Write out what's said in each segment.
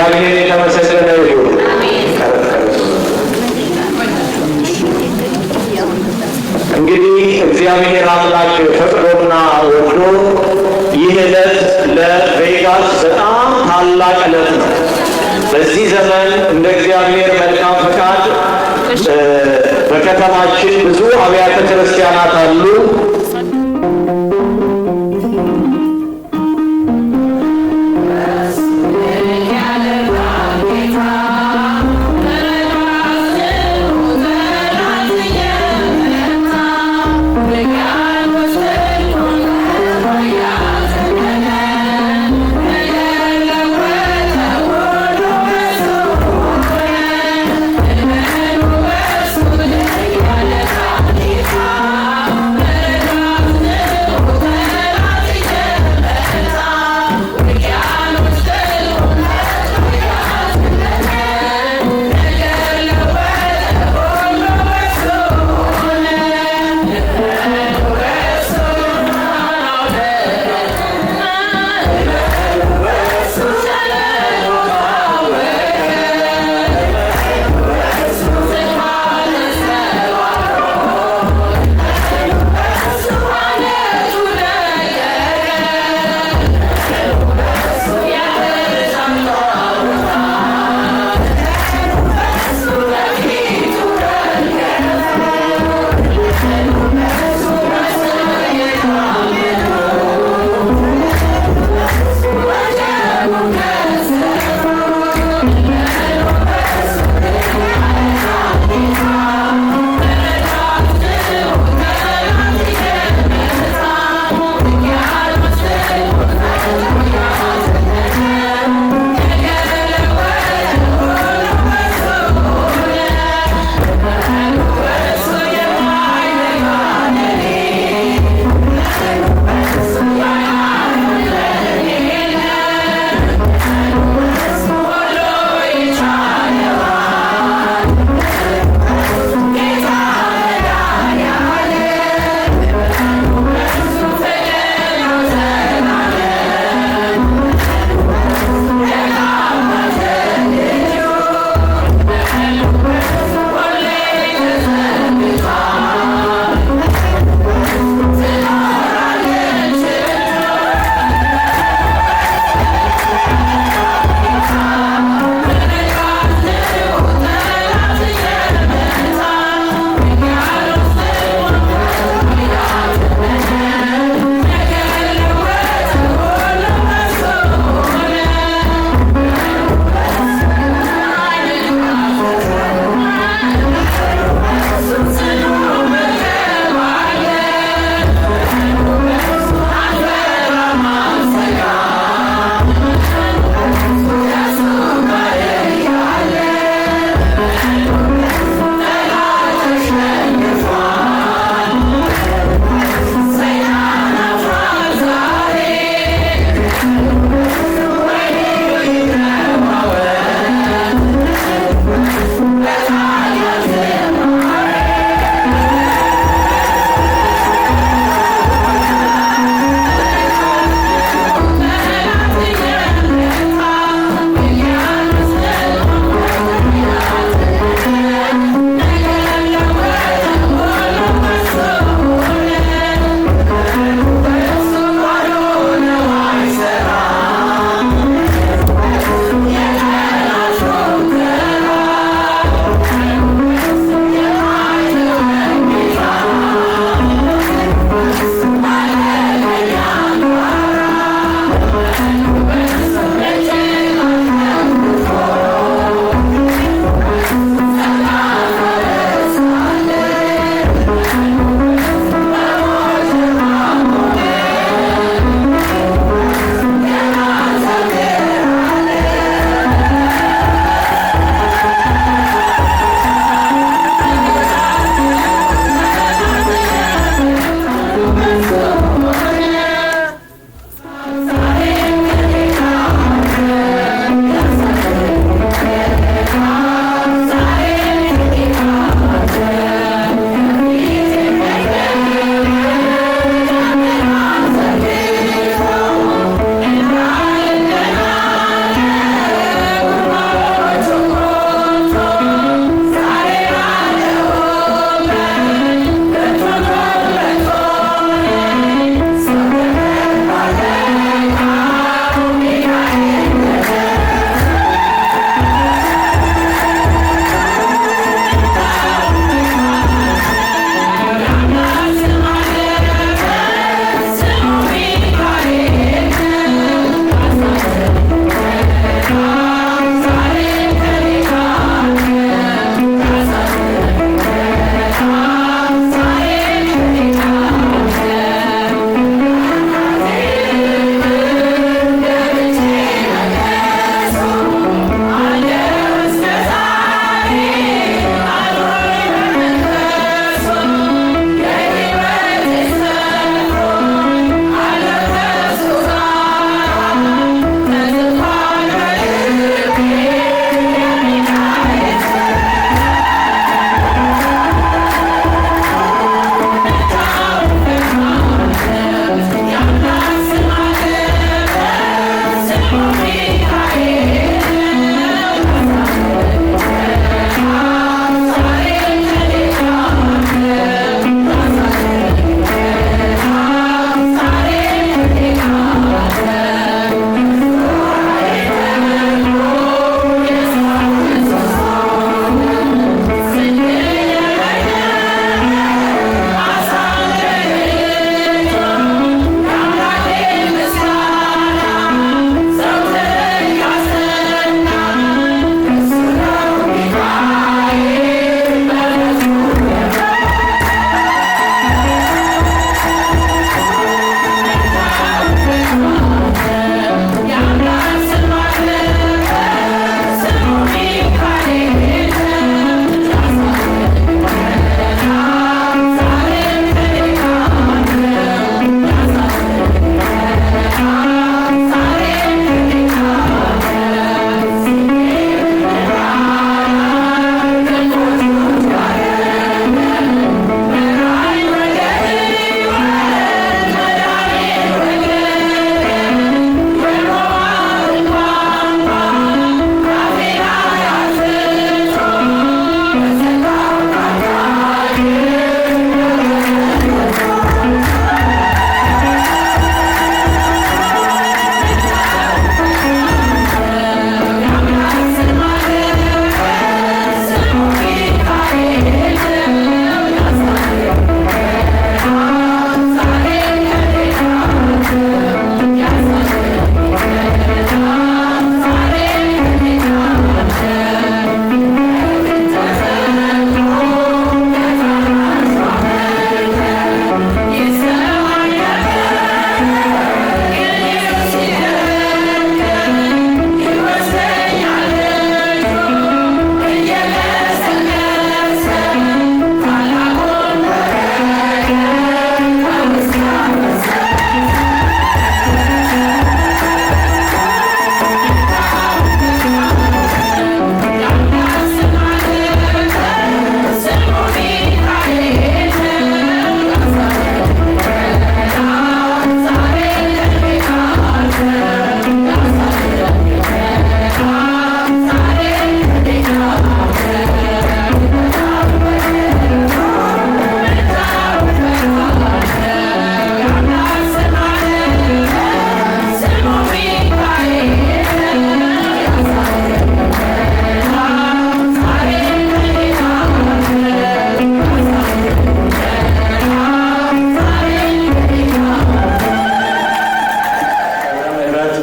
እግዚአብሔር የተመሰገነ ይሁን። እንግዲህ እግዚአብሔር አምላክ ፈቅዶና ወዶ ይህ ዕለት ለቬጋስ በጣም ታላቅ ዕለት ነው። በዚህ ዘመን እንደ እግዚአብሔር መልካም ፈቃድ በከተማችን ብዙ አብያተ ክርስቲያናት አሉ።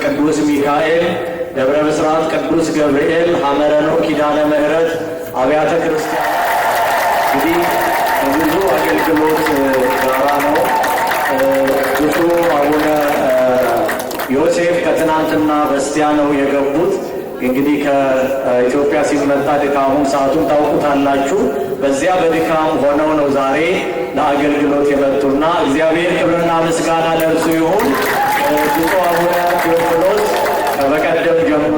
ቅዱስ ሚካኤል፣ ደብረ ብስራት ቅዱስ ገብርኤል፣ ሐመረኖ ኪዳነ ምሕረት አብያተ ክርስቲያን እንግዲህ ብዙ አገልግሎት ጋራ ነው። ብፁዕ አቡነ ዮሴፍ ከትናንትና በስቲያ ነው የገቡት። እንግዲህ ከኢትዮጵያ ሲመጣ ድካሙን ሰዓቱን ታውቁታላችሁ። በዚያ በድካም ሆነው ነው ዛሬ ለአገልግሎት የመጡና እግዚአብሔር ክብርና ምስጋና ለእርሱ ይሁን። ብፁዕ አቡነ ቴዎፍሎስ ከበቀደም ጀምሮ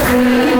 Yes.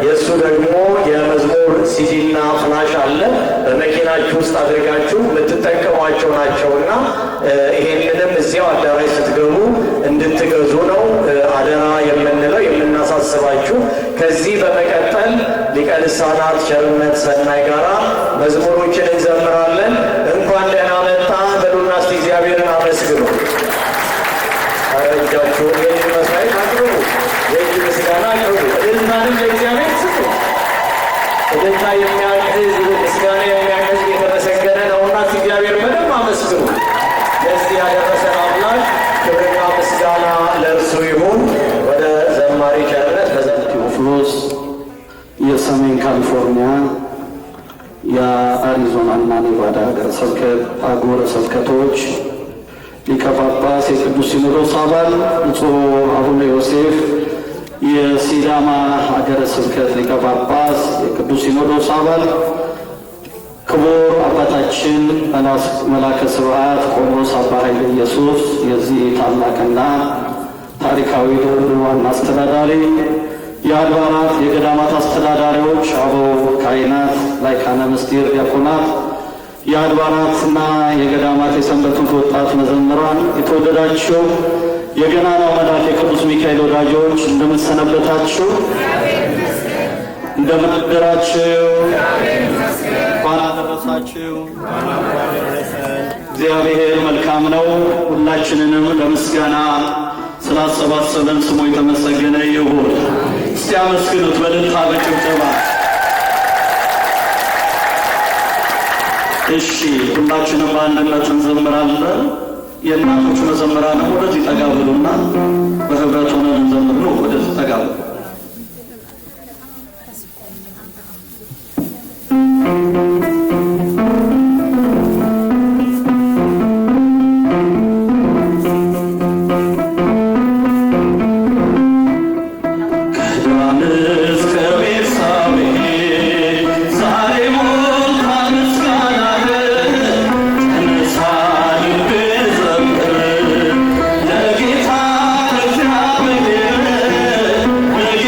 የእሱ ደግሞ የመዝሙር ሲዲና ፍላሽ አለ። በመኪናችሁ ውስጥ አድርጋችሁ የምትጠቀሟቸው ናቸውና ይሄንንም እዚያው አዳራሽ ስትገቡ እንድትገዙ ነው አደራ የምንለው የምናሳስባችሁ። ከዚህ በመቀጠል ሊቀ ልሳናት ቸርነት ሰናይ ጋራ መዝሙሮችን እንዘምራለን። እንኳን ደህና መጣ በሉና እስቲ እግዚአብሔርን አመስግኑ። እጃችሁን የእጅ መስዋዕት አቅርቡ፣ የእጅ ምስጋና አቅርቡ። እልልታንም ለእግዚአብሔር ስጡ። እልልታ የሚያግዝ ምስጋና የሚያግዝ የተመሰገነ ነውና እግዚአብሔር በደንብ አመስግኑ። ለዚህ ያደረሰን አምላክ ክብርና ምስጋና ለእርሱ ይሁን። ወደ ዘማሪ ቸርነት ቴዎፍሎስ የሰሜን ካሊፎርኒያ የአሪዞና እና ኔቫዳ ሀገረ ስብከት አህጉረ ስብከቶች ሊቀ ጳጳስ የቅዱስ ሲኖዶስ አባል ብፁዕ አቡነ ዮሴፍ የሲዳማ ሀገረ ስብከት ሊቀ ጳጳስ የቅዱስ ሲኖዶስ አባል ክቡር አባታችን መላከ ስብሐት ቆሞስ አባ ኃይለ ኢየሱስ የዚህ ታላቅና ታሪካዊ ደብር ዋና አስተዳዳሪ፣ የአድባራት የገዳማት አስተዳዳሪዎች፣ አበው ካህናት፣ ላይካነ ምስጢር ዲያቆናት፣ የአድባራትና የገዳማት የሰንበቱት ወጣት መዘምራን፣ የተወደዳችሁ የገናናው መልአክ የቅዱስ ሚካኤል ወዳጆች እንደምንሰነበታችሁ፣ እንደምንደራችሁ፣ እንኳን አደረሳችሁ። እግዚአብሔር መልካም ነው። ሁላችንንም ለምስጋና ስላሰባሰበን ስሙ የተመሰገነ ይሁን። እስቲ አመስግኑት በእልልታ በጭብጨባ። እሺ ሁላችንም በአንድነት እንዘምራለን። የእናቶች መዘምራንም ወደዚህ ጠጋ ብሉና በህብረት ሆነን እንዘምር ነው። ወደዚህ ጠጋ ብሉ። Yeah.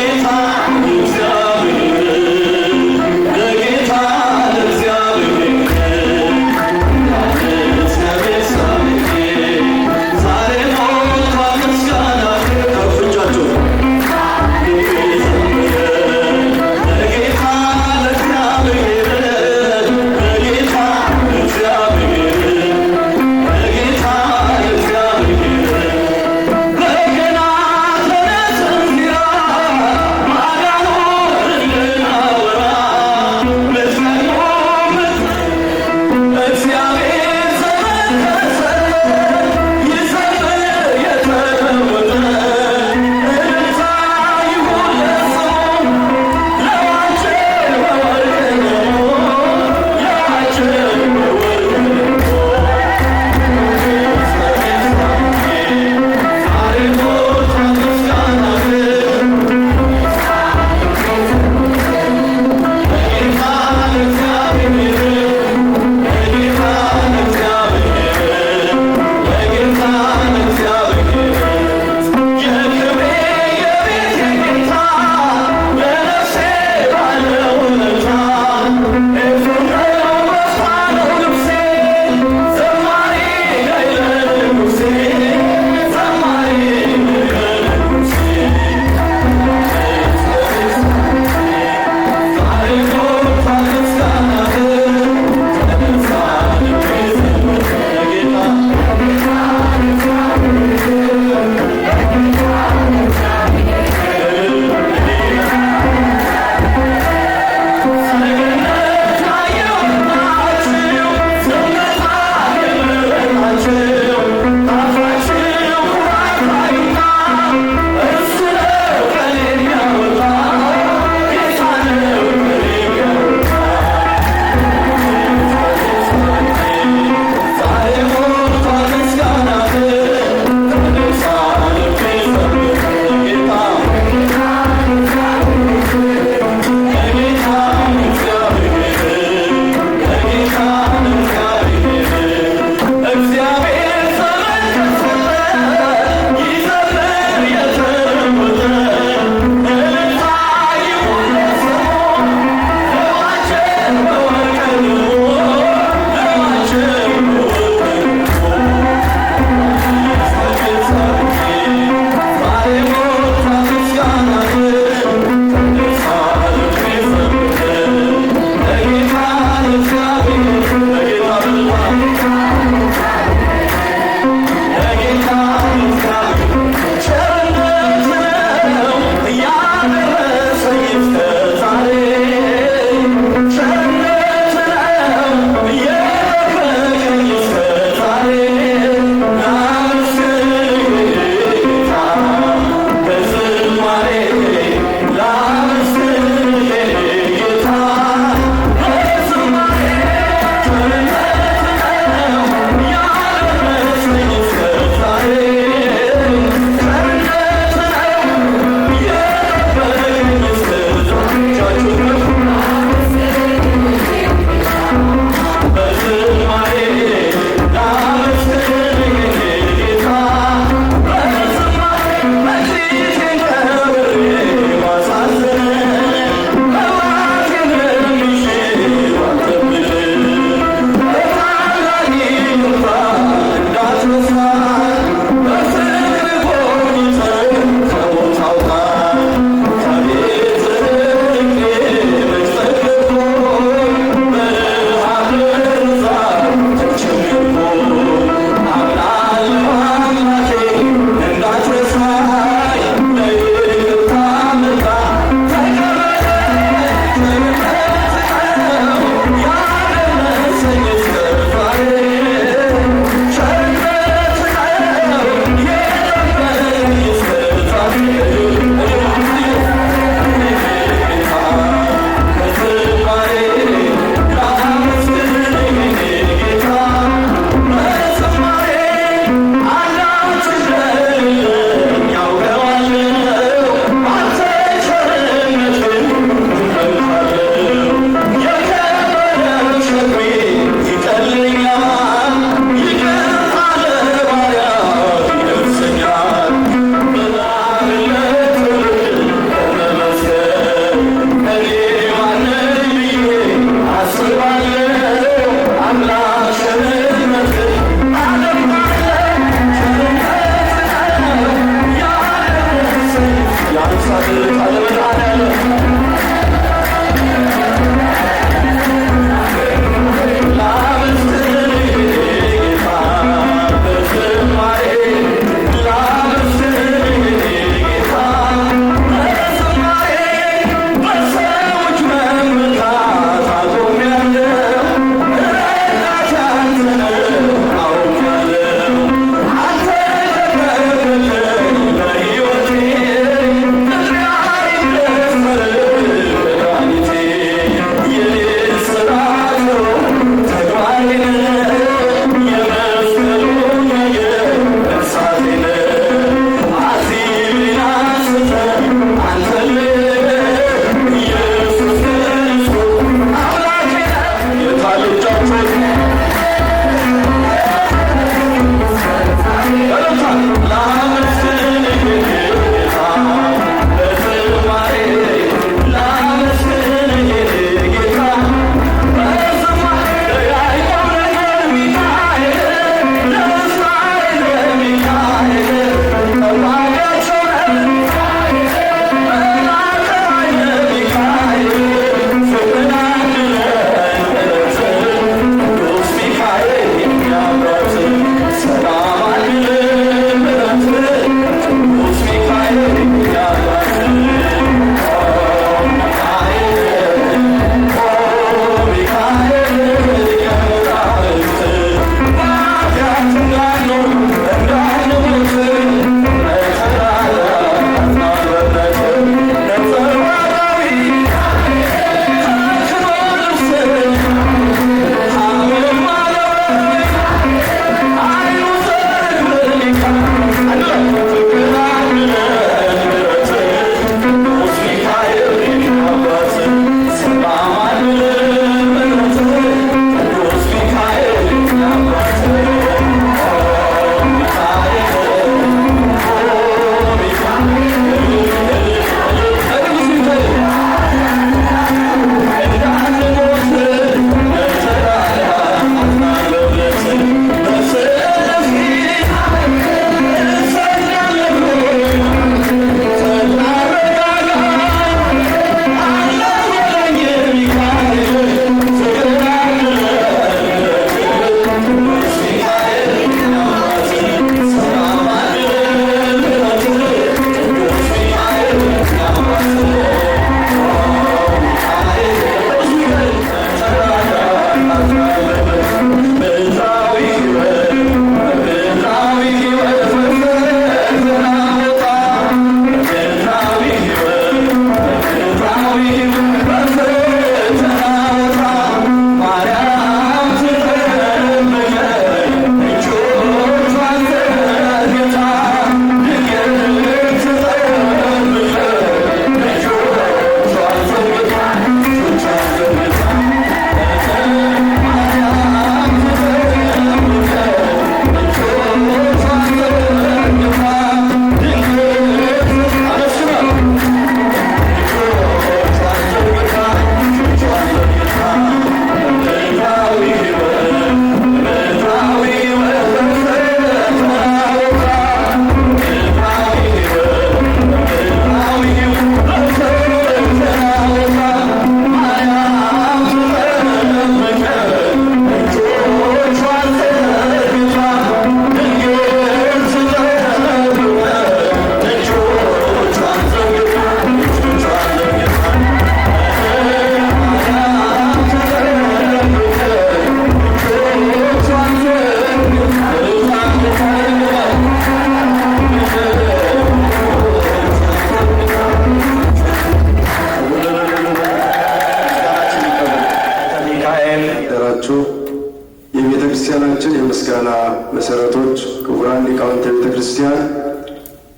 የምስጋና መሠረቶች፣ ክቡራን ሊቃውንተ ቤተ ክርስቲያን፣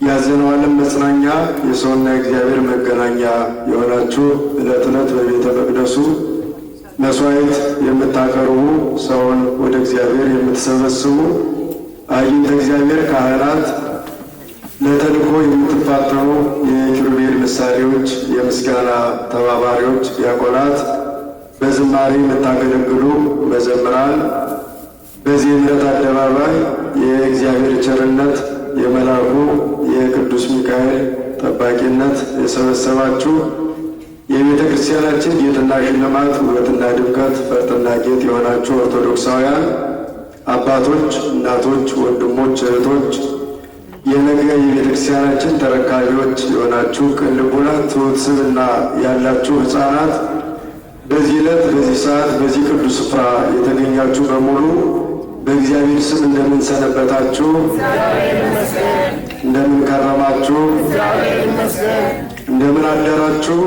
ያዘነው ዓለም መጽናኛ፣ የሰውና የእግዚአብሔር መገናኛ የሆናችሁ ዕለት ዕለት በቤተ መቅደሱ መሥዋዕት የምታቀርቡ፣ ሰውን ወደ እግዚአብሔር የምትሰበስቡ አይንተ እግዚአብሔር ካህናት፣ ለተልእኮ የምትፋጠኑ የኪሩቤል ምሳሌዎች፣ የምስጋና ተባባሪዎች ዲያቆናት፣ በዝማሬ የምታገለግሉ መዘምራን፣ በዚህ ምሕረት አደባባይ የእግዚአብሔር ቸርነት የመልአኩ የቅዱስ ሚካኤል ጠባቂነት የሰበሰባችሁ የቤተ ክርስቲያናችን ጌጥና ሽልማት ውበትና ድምቀት ፈርጥና ጌጥ የሆናችሁ ኦርቶዶክሳውያን አባቶች፣ እናቶች፣ ወንድሞች፣ እህቶች የነገ የቤተ ክርስቲያናችን ተረካቢዎች የሆናችሁ ቅን ልቡና ትሑት ስብዕና ያላችሁ ሕፃናት በዚህ ዕለት በዚህ ሰዓት በዚህ ቅዱስ ስፍራ የተገኛችሁ በሙሉ በእግዚአብሔር ስም እንደምን ሰነበታችሁ? እንደምን ከረማችሁ? እንደምን አደራችሁ?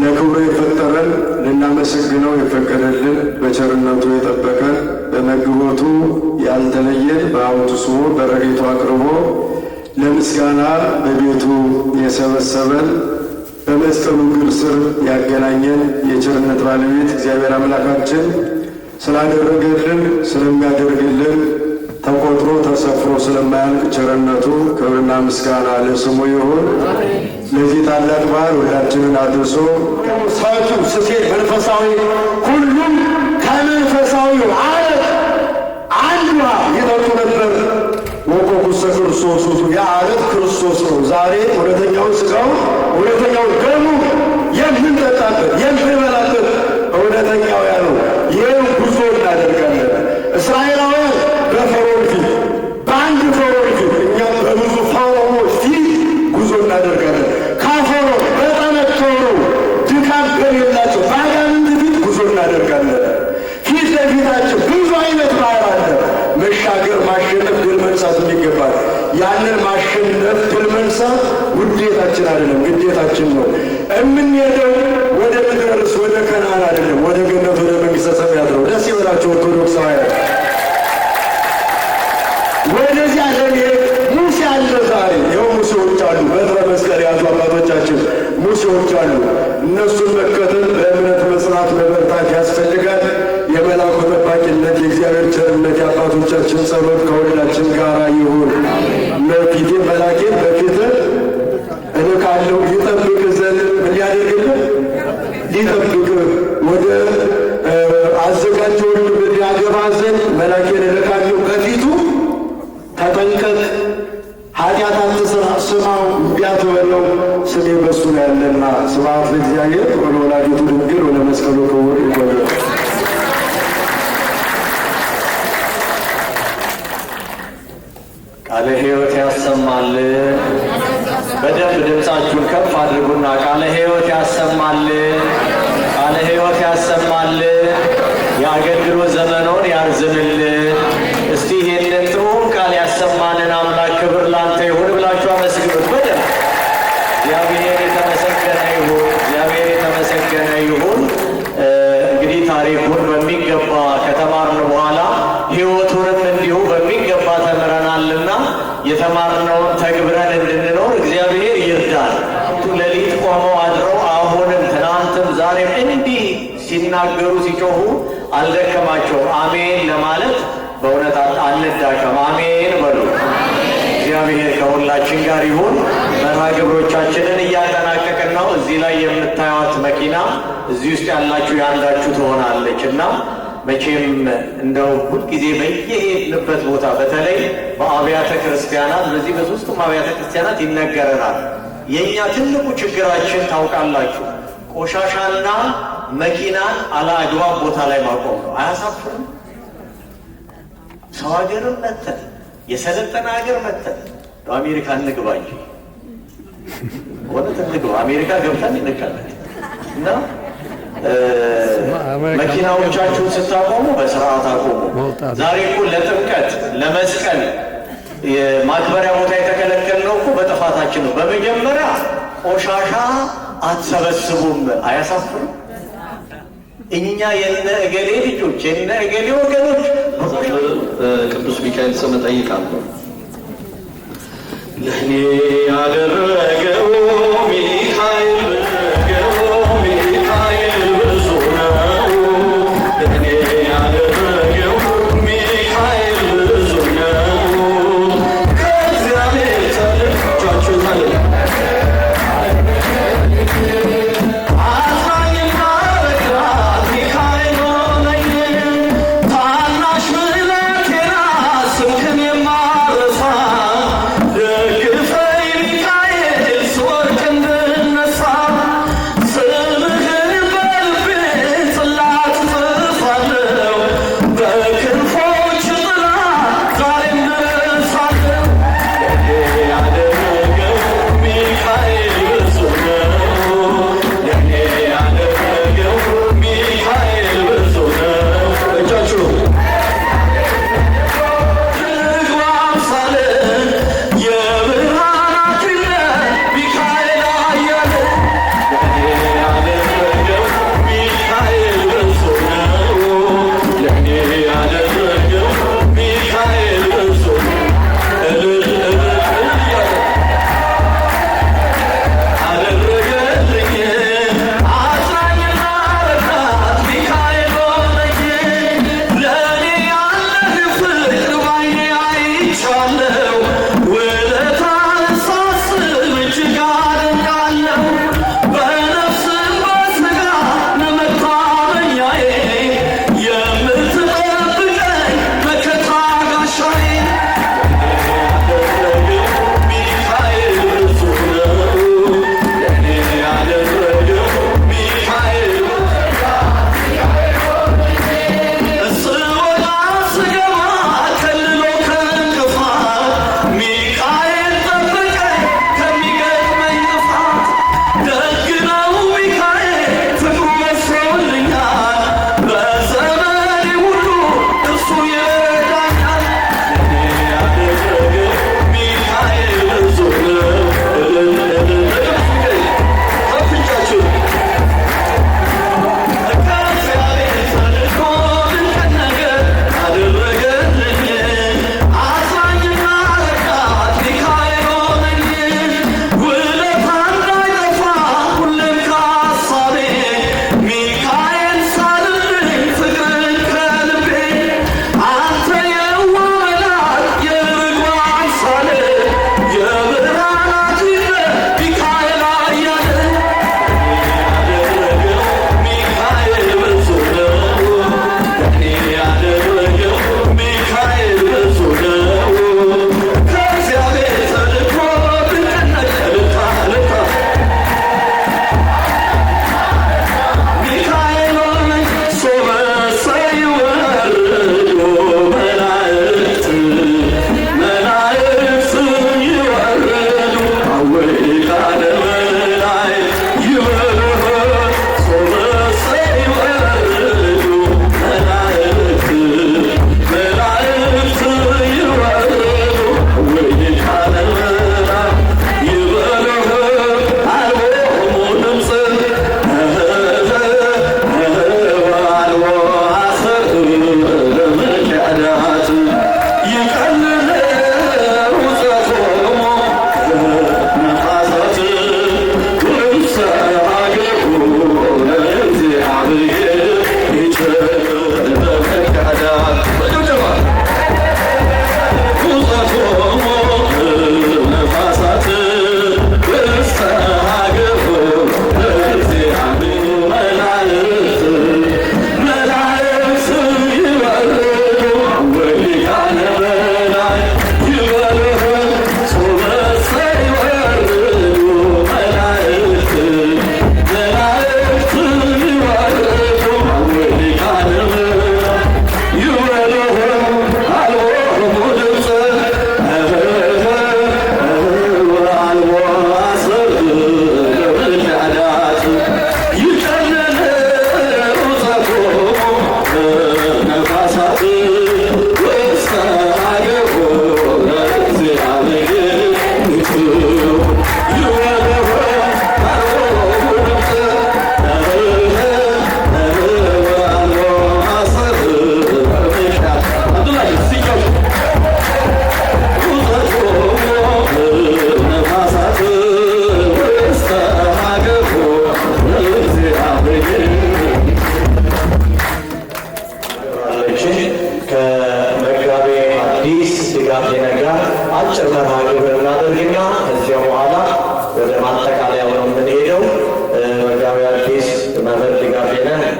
ለክብሩ የፈጠረን ልናመሰግነው የፈቀደልን በቸርነቱ የጠበቀን በመግቦቱ ያልተለየን በሀብቱ ስቦ በረድኤቱ አቅርቦ ለምስጋና በቤቱ የሰበሰበን በመስቀሉ እግር ስር ያገናኘን የቸርነት ባለቤት እግዚአብሔር አምላካችን ስላደረገልን ስለሚያደርግልን ተቆጥሮ ተሰፍሮ ስለማያልቅ ቸርነቱ ክብርና ምስጋና ለስሙ ይሁን። ለዚህ ታላቅ በዓል ሁላችንን አድርሶ ሰቱ ስሴት መንፈሳዊ ሁሉም ከመንፈሳዊው ዓለት አንዷ ይጠጡ ነበር። ወቆቁሰ ክርስቶስ ውእቱ፣ ያ ዓለት ክርስቶስ ነው። ዛሬ እውነተኛውን ሥጋው እውነተኛውን ደሙ የምንጠጣበት የምንበላበት እውነተኛው ያለው ይህን ጉዞ እናደርጋለን። እስራኤላውያን በፈርዖን ፊት በአንድ ፈርዖን ፊት፣ እኛም በብዙ ፈርዖኖች ፊት ጉዞ እናደርጋለን። ከፈርዖን በጠነከሩ ድካም በሌላቸው በአጋንንት ፊት ጉዞ እናደርጋለን። ፊት ለፊታችን ብዙ አይነት ባህር አለ። መሻገር፣ ማሸነፍ፣ ድል መንሳት የሚገባል። ያንን ማሸነፍ ድል መንሳት ውዴታችን አይደለም፣ ግዴታችን ነው። የምንሄደው ወደ ምድረ ርስት ወደ ከነዓን አይደለም፣ ወደ ገነት ወደ መንግሥተ ሰማያት ነው። ደስ ይበላቸው ኦርቶዶክሳውያን። ወደዚያ ለመሄድ ሙሴ አለ። ዛሬ ይኸው ሙሴዎች አሉ፣ በትረ መስቀል የያዙ አባቶቻችን ሙሴዎች አሉ። እነሱን መከተል በእምነት መጽናት መበርታት ያስፈልጋል። የመልአኩ ጠባቂነት የእግዚአብሔር ቸርነት የአባቶቻችን ጸሎት ከሁላችን ጋር ይሁን። በፊቴ መላኬን በፊትህ እልካለሁ ይጠብቅ ዘንድ ምን ሊያደርግልህ? ሊጠብቅህ ወደ አዘጋጀውን ምድር ያገባ ዘንድ መላኬን እልካለሁ። ከፊቱ ተጠንቀቅ፣ ኃጢአት አትሥራ፣ ስማው እምቢ አትበለው፣ ስሜ በሱ ነው ያለና። ስብሐት ለእግዚአብሔር ወለወላዲቱ ድንግል ወለመስቀሉ ክቡር። ይቆያል። ቃለ ሕይወት ያሰማል። በደንብ ድምፃችሁን ከፍ አድርጉና ቃለ ሕይወት ያሰማል። ቃለ ሕይወት ያሰማል። የአገልግሎት ዘመኖን ያርዝምል። እስቲ ይህንን ጥሩም ቃል ያሰማንን አምላክ ክብር ላንተ ይሁን ብላችሁ አመስግኑት በደንብ። እግዚአብሔር የተመሰገነ ይሁን። እግዚአብሔር የተመሰገነ ይሁን። እንግዲህ ታሪኩን በሚገባ ከተማርን በኋላ ሕይወቱንም እንዲሁ በሚገባ ተምረናልና የተማርነውን ተግብረን እንድንኖር እግዚአብሔር ይርዳል። ሌሊት ቆመው አድረው አሁንም ትናንትም ዛሬም እንዲህ ሲናገሩ ሲጮሁ አልደከማቸውም። አሜን ለማለት በእውነት አንዳከም። አሜን በሉ። እግዚአብሔር ከሁላችን ጋር ይሁን። መርሃ ግብሮቻችንን እያጠናቀቅን ነው። እዚህ ላይ የምታዩት መኪና እዚህ ውስጥ ያላችሁ ያንዳችሁ ትሆናለች እና መቼም እንደው ሁልጊዜ በየሄድንበት ቦታ በተለይ በአብያተ ክርስቲያናት በዚህ በሦስቱም አብያተ ክርስቲያናት ይነገረናል። የእኛ ትልቁ ችግራችን ታውቃላችሁ፣ ቆሻሻና መኪናን አላግባብ ቦታ ላይ ማቆም ነው። አያሳፍርም? ሰው ሀገርም መተን የሰለጠነ ሀገር መተን አሜሪካ እንግባ እንጂ ወደ እንግባ አሜሪካ ገብተን እንቀመጥ እና መኪናዎቻችሁን ስታቆሙ በስርዓት አቆሙ። ዛሬ እኮ ለጥምቀት ለመስቀል የማክበሪያ ቦታ የተከለከልነው እኮ በጥፋታችን ነው። በመጀመሪያ ቆሻሻ አትሰበስቡም። አያሳፍርም? እኛ የነ እገሌ ልጆች የነ እገሌ ወገኖች ቅዱስ ሚካኤል ስም እጠይቃለሁ። ለእኔ ያደረገው ሚካኤል ብዙ ነው። ለእኔ ያደረገው ሚካኤል ብዙ ነው። ከእግዚአብሔር ተልኳችሁ ደግፈኝ ሚካኤል ስወድቅ እንድነሳ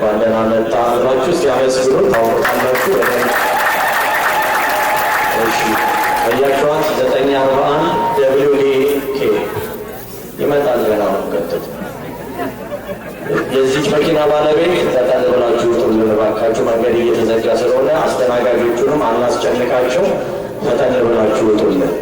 ባለና መጣ ብላችሁ ሲያመስግኑ ታውቃላችሁ። እሺ አያችኋት 941 WAK ይመጣል ገና ከተት የዚህ መኪና ባለቤት ተጣጣ ብላችሁ ሁሉ ባካችሁ መንገድ እየተዘጋ ስለሆነ አስተናጋጆቹንም አናስጨንቃቸው። ፈጠን ብላችሁ ወጡልን።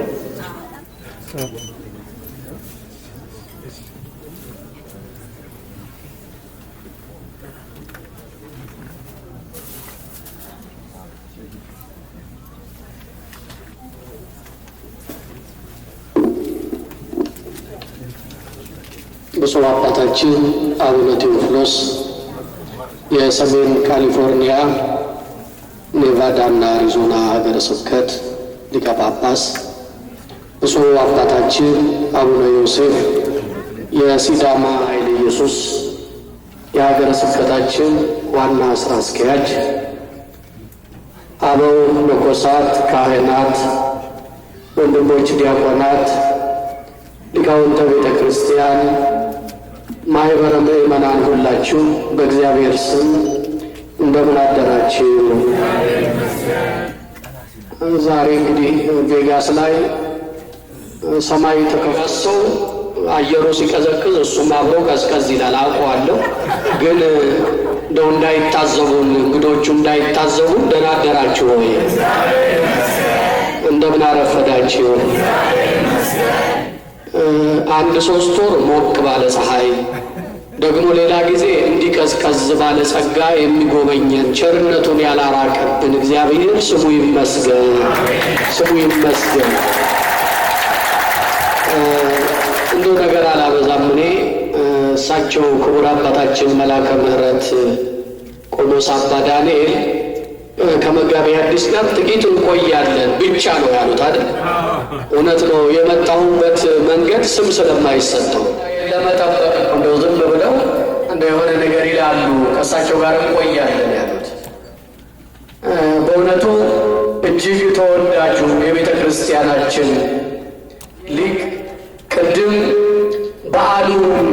ብፁዕ አባታችን አቡነ ቴዎፍሎስ የሰሜን ካሊፎርኒያ ኔቫዳ እና አሪዞና ሀገረ ስብከት ሊቀ ጳጳስ፣ ብፁዕ አባታችን አቡነ ዮሴፍ የሲዳማ ኃይለ ኢየሱስ የሀገረ ስብከታችን ዋና ስራ አስኪያጅ፣ አበው መነኮሳት፣ ካህናት፣ ወንድሞች ዲያቆናት፣ ሊቃውንተ ቤተ ክርስቲያን፣ ማኅበረ ምእመናን ሁላችሁ በእግዚአብሔር ስም እንደምን አደራችሁ? ዛሬ እንግዲህ ቬጋስ ላይ ሰማይ ተከፍቶ አየሩ ሲቀዘቅዝ እሱም አብሮ ቀዝቀዝ ይላል አውቀዋለሁ። ግን እንደው እንዳይታዘቡን እንግዶቹ እንዳይታዘቡን ደህና አደራችሁ ወይ? እንደምን አረፈዳችሁ? አንድ 3 ወር ሞቅ ባለ ፀሐይ ደግሞ ሌላ ጊዜ እንዲቀዝቀዝ ባለ ጸጋ የሚጎበኘን ቸርነቱን ያላራቀብን እግዚአብሔር ስሙ ይመስገን፣ ስሙ ይመስገን። እንደው ነገር አላበዛም። እኔ እሳቸው ክቡር አባታችን መላከ ምሕረት ቆሞስ አባ ዳንኤል ከመጋቤ ሐዲስ ጋር ጥቂት እንቆያለን ብቻ ነው ያሉት አይደል? እውነት ነው። የመጣሁበት መንገድ ስም ስለማይሰጠው ለመጠበቅ እንደው ዝም ብለው እንደ የሆነ ነገር ይላሉ። ከእሳቸው ጋር እንቆያለን ያሉት በእውነቱ እጅግ ተወዳጁ የቤተ ክርስቲያናችን ሊቅ ቅድም በዓሉን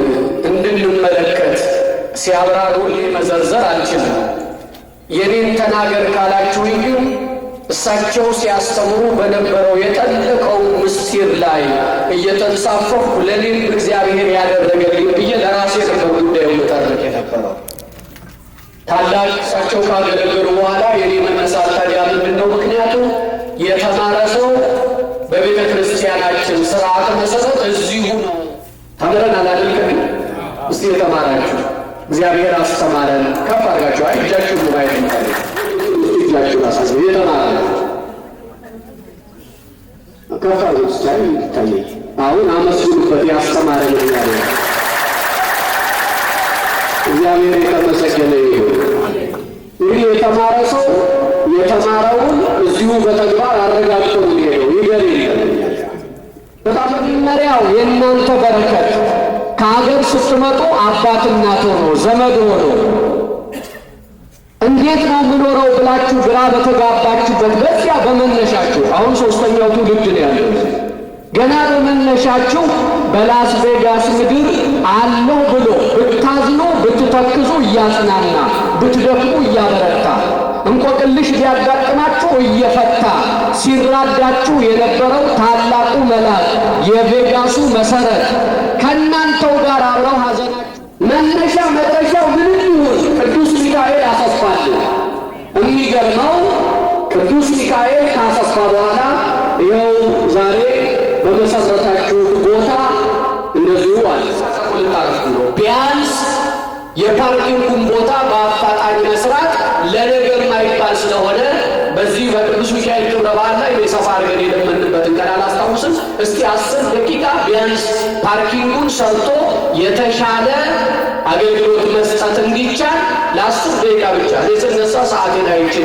እንድንመለከት ሲያብራሩልኝ መዘርዘር አልችልም። የኔን ተናገር ካላችሁኝ ግን እሳቸው ሲያስተምሩ በነበረው የጠለቀው ምስጢር ላይ እየተንሳፈፉ ለኔም እግዚአብሔር ያደረገልኝ ብዬ ለራሴ ነበር ጉዳዩ መተረክ የነበረው። ታላቅ እሳቸው ካገለገሉ በኋላ የኔ መነሳት ታዲያ ምንድን ነው ምክንያቱ? የተማረ ሰው በቤተ ክርስቲያናችን ስርዓት መሰረት እዚሁ ነው። ተምረናል አይደል? እስቲ የተማራችሁ እግዚአብሔር አስተማረን ከፍ አድርጋችሁ አይ እጃችሁ ነው አይደል? እጃችሁ አሳስበው የተማራችሁ ከፍ አድርጋችሁ ይታያል። አሁን አመስግኑበት ያስተማረን እግዚአብሔር የተመሰገነ ይሁን። እንግዲህ የተማረ ሰው የተማረውን እዚሁ በተግባር አረጋግጦ ነው ይገርም። በጣም መጀመሪያው የእናንተ በረከት ከሀገር ስትመጡ አባት እናት ሆኖ ዘመድ ሆኖ እንዴት ነው የምኖረው ብላችሁ ግራ በተጋባችሁበት በዚያ በመነሻችሁ አሁን 3ኛው ትውልድ ነው ያለው። ገና በመነሻችሁ በላስ ቬጋስ ምድር አለው ብሎ ብታዝኑ ብትተክዙ እያጽናና ብትደክሙ እያበረታ እንቆቅልሽ ቢያጋጥማችሁ እየፈታ ሲራዳችሁ የነበረው ታላቁ መልአክ የቬጋሱ መሰረት ከእናንተው ጋር አብረው ሐዘናችሁ መነሻ መድረሻው ምን ይሁን ቅዱስ ሚካኤል አሰፋል። የሚገርመው ቅዱስ ሚካኤል ካሰፋ በኋላ ይኸው ዛሬ በመሰረታችሁ ቦታ እንደዚሁ አለ። ቢያንስ የፓርኪንጉን ቦታ በአፋጣኝ መስራት ለነገር ማይባል ስለሆነ በዚህ በቅዱስ ሚካኤል ክብረ በዓል ላይ የሰፋ አድርገን የለመንበትን ቀን አላስታውስም። እስቲ 10 ደቂቃ ቢያንስ ፓርኪንጉን ሰርቶ የተሻለ አገልግሎት መስጠት እንዲቻል ለ10 ደቂቃ ብቻ ስነሳ ሰዓቴን አይችል